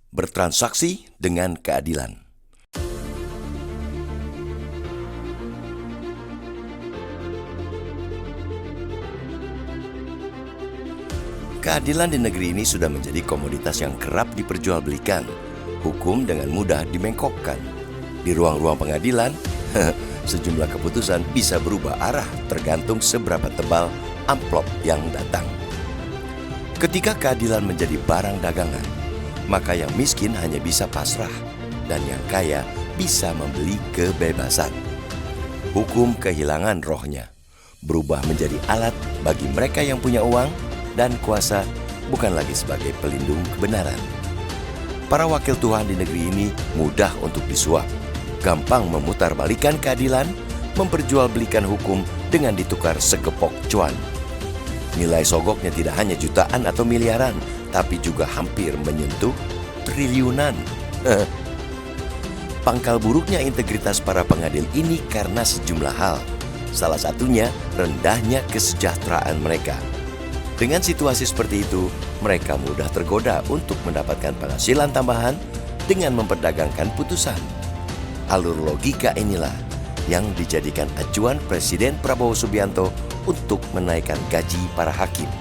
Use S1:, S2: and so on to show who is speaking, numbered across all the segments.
S1: Bertransaksi dengan keadilan. Keadilan di negeri ini sudah menjadi komoditas yang kerap diperjualbelikan. Hukum dengan mudah dimengkokkan. Di ruang-ruang pengadilan, sejumlah keputusan bisa berubah arah tergantung seberapa tebal amplop yang datang. Ketika keadilan menjadi barang dagangan, maka yang miskin hanya bisa pasrah dan yang kaya bisa membeli kebebasan. Hukum kehilangan rohnya, berubah menjadi alat bagi mereka yang punya uang dan kuasa, bukan lagi sebagai pelindung kebenaran. Para wakil Tuhan di negeri ini mudah untuk disuap, gampang memutarbalikkan keadilan, memperjualbelikan hukum dengan ditukar segepok cuan. Nilai sogoknya tidak hanya jutaan atau miliaran, tapi juga hampir menyentuh triliunan. Pangkal buruknya integritas para pengadil ini karena sejumlah hal. Salah satunya rendahnya kesejahteraan mereka. Dengan situasi seperti itu, mereka mudah tergoda untuk mendapatkan penghasilan tambahan dengan memperdagangkan putusan. Alur logika inilah yang dijadikan acuan Presiden Prabowo Subianto untuk menaikkan gaji para hakim.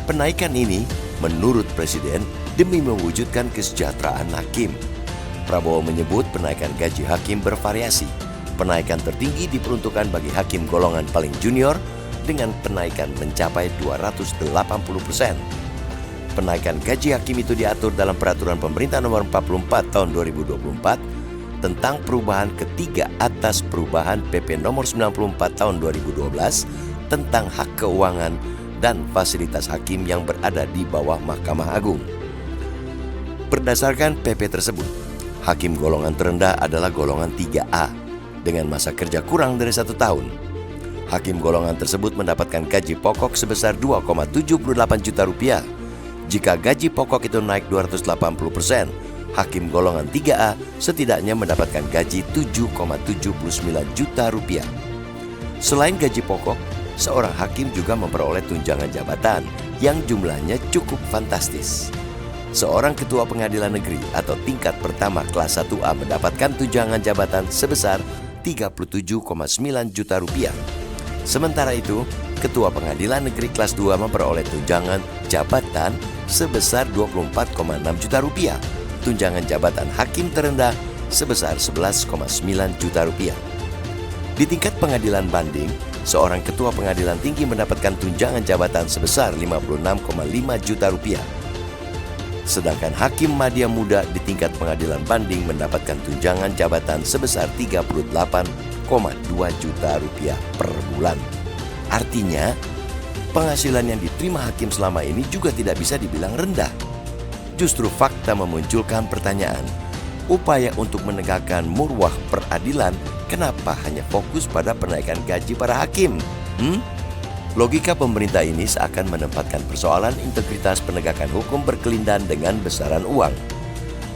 S1: Penaikan ini menurut Presiden demi mewujudkan kesejahteraan hakim. Prabowo menyebut penaikan gaji hakim bervariasi. Penaikan tertinggi diperuntukkan bagi hakim golongan paling junior dengan penaikan mencapai 280%. Penaikan gaji hakim itu diatur dalam Peraturan Pemerintah Nomor 44 Tahun 2024 tentang perubahan ketiga atas perubahan PP Nomor 94 Tahun 2012 tentang hak keuangan dan fasilitas hakim yang berada di bawah Mahkamah Agung. Berdasarkan PP tersebut, hakim golongan terendah adalah golongan 3A dengan masa kerja kurang dari 1 tahun. Hakim golongan tersebut mendapatkan gaji pokok sebesar 2,78 juta rupiah. Jika gaji pokok itu naik 280%, hakim golongan 3A setidaknya mendapatkan gaji 7,79 juta rupiah. Selain gaji pokok, seorang hakim juga memperoleh tunjangan jabatan yang jumlahnya cukup fantastis. Seorang ketua pengadilan negeri atau tingkat pertama kelas 1A mendapatkan tunjangan jabatan sebesar 37,9 juta rupiah. Sementara itu, ketua pengadilan negeri kelas 2 memperoleh tunjangan jabatan sebesar 24,6 juta rupiah. Tunjangan jabatan hakim terendah sebesar 11,9 juta rupiah. Di tingkat pengadilan banding, seorang ketua pengadilan tinggi mendapatkan tunjangan jabatan sebesar 56,5 juta rupiah. Sedangkan hakim madya muda di tingkat pengadilan banding mendapatkan tunjangan jabatan sebesar 38,2 juta rupiah per bulan. Artinya, penghasilan yang diterima hakim selama ini juga tidak bisa dibilang rendah. Justru fakta memunculkan pertanyaan, upaya untuk menegakkan marwah peradilan kenapa hanya fokus pada penaikan gaji para hakim? Logika pemerintah ini seakan menempatkan persoalan integritas penegakan hukum berkelindan dengan besaran uang.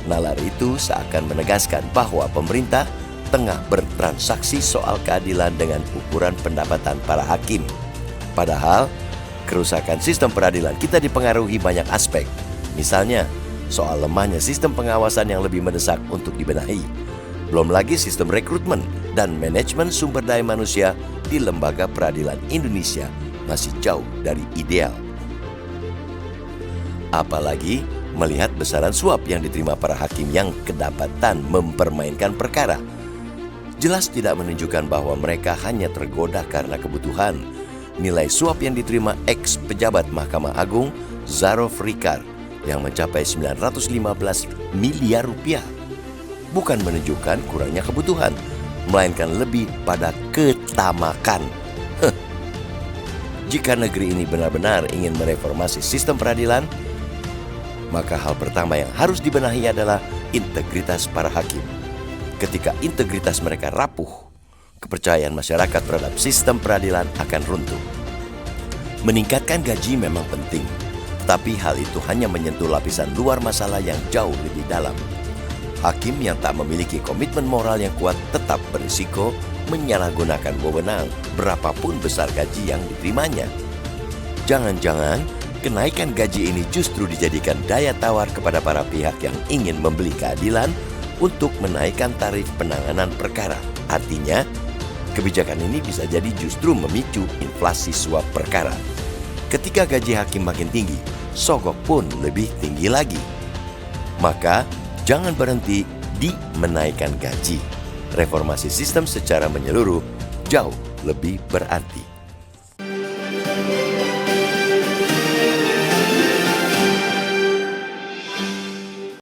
S1: Nalar itu seakan menegaskan bahwa pemerintah tengah bertransaksi soal keadilan dengan ukuran pendapatan para hakim. Padahal, kerusakan sistem peradilan kita dipengaruhi banyak aspek. Misalnya, soal lemahnya sistem pengawasan yang lebih mendesak untuk dibenahi. Belum lagi sistem rekrutmen dan manajemen sumber daya manusia di lembaga peradilan Indonesia masih jauh dari ideal. Apalagi melihat besaran suap yang diterima para hakim yang kedapatan mempermainkan perkara. Jelas tidak menunjukkan bahwa mereka hanya tergoda karena kebutuhan. Nilai suap yang diterima ex-pejabat Mahkamah Agung Zarof Rikar yang mencapai 915 miliar rupiah bukan menunjukkan kurangnya kebutuhan, melainkan lebih pada ketamakan. Jika negeri ini benar-benar ingin mereformasi sistem peradilan, maka hal pertama yang harus dibenahi adalah integritas para hakim. Ketika integritas mereka rapuh, kepercayaan masyarakat terhadap sistem peradilan akan runtuh. Meningkatkan gaji memang penting, tapi hal itu hanya menyentuh lapisan luar masalah yang jauh lebih dalam. Hakim yang tak memiliki komitmen moral yang kuat tetap berisiko menyalahgunakan wewenang berapapun besar gaji yang diterimanya. Jangan-jangan kenaikan gaji ini justru dijadikan daya tawar kepada para pihak yang ingin membeli keadilan untuk menaikkan tarif penanganan perkara. Artinya, kebijakan ini bisa jadi justru memicu inflasi suap perkara. Ketika gaji hakim makin tinggi, sogok pun lebih tinggi lagi. Maka, jangan berhenti di menaikkan gaji. Reformasi sistem secara menyeluruh jauh lebih berarti.